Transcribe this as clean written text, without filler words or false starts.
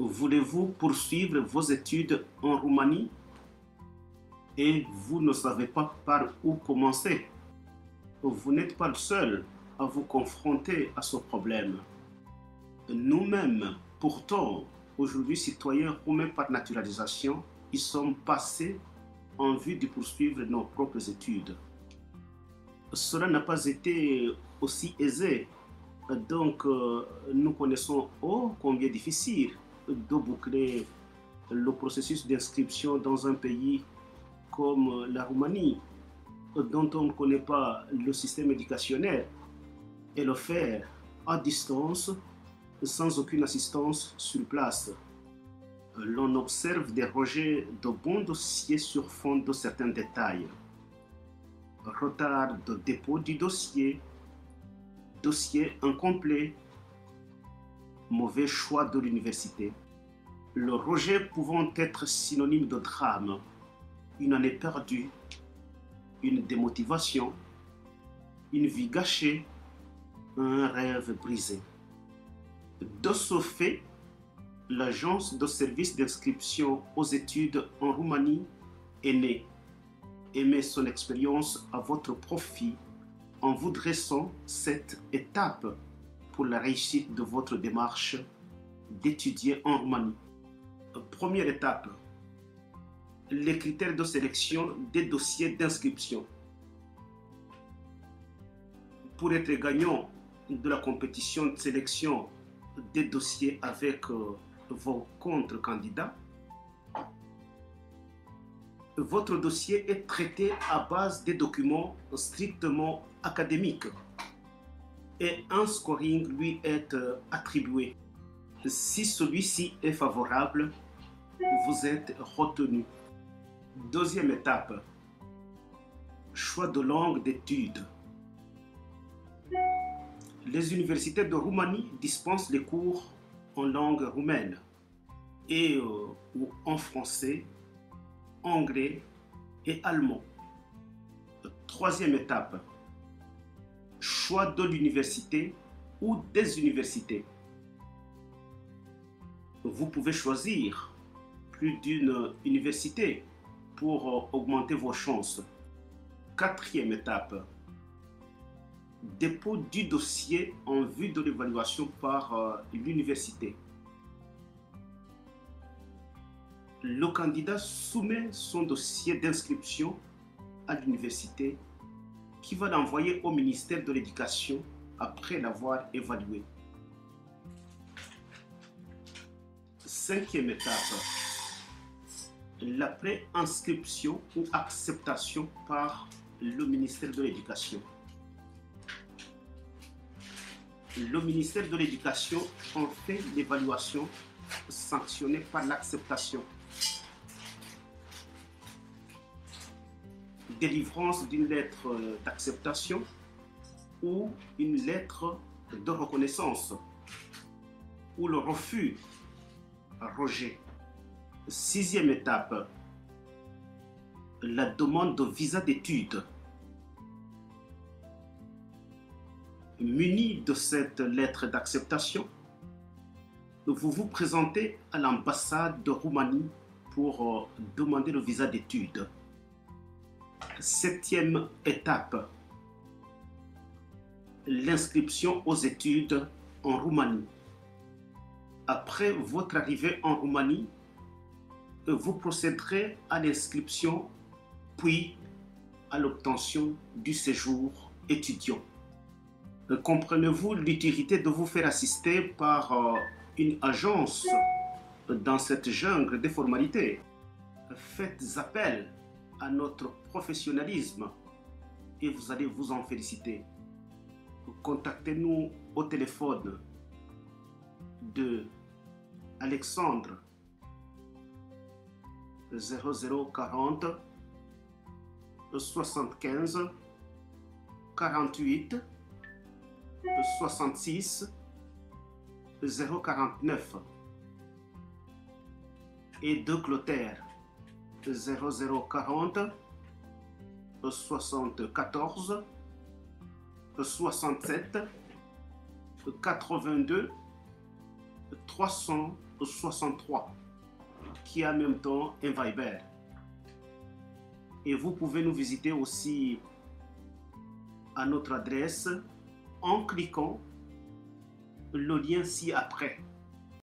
Voulez-vous poursuivre vos études en Roumanie et vous ne savez pas par où commencer? Vous n'êtes pas le seul à vous confronter à ce problème. Nous-mêmes, pourtant, aujourd'hui citoyens roumains par naturalisation, y sommes passés en vue de poursuivre nos propres études. Cela n'a pas été aussi aisé, donc nous connaissons combien difficile de boucler le processus d'inscription dans un pays comme la Roumanie, dont on ne connaît pas le système éducationnel, et le faire à distance, sans aucune assistance sur place. L'on observe des rejets de bons dossiers sur fond de certains détails. Retard de dépôt du dossier, dossier incomplet, mauvais choix de l'université. Le rejet pouvant être synonyme de drame, une année perdue, une démotivation, une vie gâchée, un rêve brisé. De ce fait, l'agence de service d'inscription aux études en Roumanie est née et met son expérience à votre profit en vous dressant cette étape pour la réussite de votre démarche d'étudier en Roumanie. Première étape, les critères de sélection des dossiers d'inscription. Pour être gagnant de la compétition de sélection des dossiers avec vos contre-candidats, votre dossier est traité à base des documents strictement académiques et un scoring lui est attribué. Si celui-ci est favorable, vous êtes retenu. Deuxième étape, choix de langue d'études. Les universités de Roumanie dispensent les cours en langue roumaine et ou en français, anglais et allemand. Troisième étape, choix de l'université ou des universités. Vous pouvez choisir plus d'une université pour augmenter vos chances. Quatrième étape, dépôt du dossier en vue de l'évaluation par l'université. Le candidat soumet son dossier d'inscription à l'université qui va l'envoyer au ministère de l'Éducation après l'avoir évalué. Cinquième étape, la pré-inscription ou acceptation par le ministère de l'Éducation. Le ministère de l'Éducation en fait l'évaluation sanctionnée par l'acceptation. Délivrance d'une lettre d'acceptation ou une lettre de reconnaissance ou le refus, rejet. Sixième étape, la demande de visa d'études. Muni de cette lettre d'acceptation, vous vous présentez à l'ambassade de Roumanie pour demander le visa d'études. Septième étape, l'inscription aux études en Roumanie. Après votre arrivée en Roumanie, vous procéderez à l'inscription puis à l'obtention du séjour étudiant. Comprenez-vous l'utilité de vous faire assister par une agence dans cette jungle des formalités? Faites appel à notre professionnalisme et vous allez vous en féliciter. Contactez-nous au téléphone de Alexandre 0040 75 48 66 049 et de Clotaire 0040 74 67 82 300 63 qui est en même temps un Viber. Et vous pouvez nous visiter aussi à notre adresse en cliquant le lien ci-après.